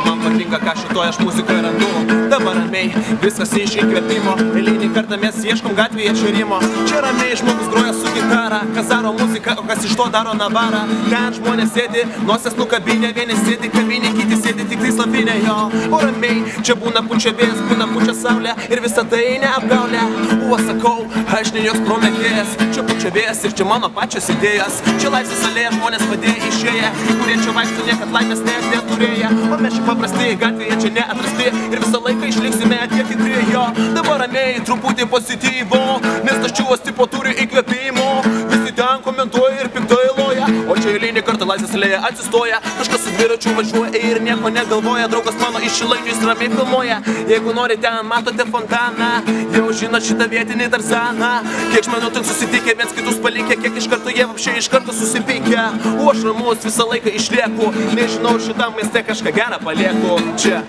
Man patinka, ką šitoje aš muzikoje randu. Dabar ramiai, viskas iš įkvėpimo. Eilinį kartą mes ieškom gatvėje širimo. Čia ramiai žmogus groja su gitara, kas daro muziką, o kas iš to daro navarą. Ten žmonės sėdi, nosies nukabinė, vieni sėdi kavinė, kiti sėdi tik tai slavinė jo. O ramiai, čia būna pučia vėjas, būna pučia saulė ir visa tai neapgaulė. O sakau, aš ne joks prometėjas, čia pučia vėjas ir čia mano pačios idėjas. Čia laisvės alėja, žmonės padėję išėję, kurie čia vaikšto niekad laimės neturėję. O mes čia paprastai, gatvėje čia neatrasti ir visą laiką išliksime tie tikri jo. Dabar ramiai, truputį pozityvo, nes tas čiuvas tipo turi įkvėpimo. Visi ten komentuoja ir piktai loja, o čia eilinį kartą laisvės alėja atsistoja. Kažkas su dviračiu važiuoja ir nieko negalvoja, draugas mano iš Šilainių jis ramiai filmuoja. Jeigu nori ten matote fontaną, jau žinot šitą vietinį Tarzaną. Kiek žmonių ten susitikę, viens kitus palikę, kiek iš karto jie apšiai iš karto susipykę. O aš ramus visą laiką išlieku, nežinau šitam mieste kažką gerą palieku. Čia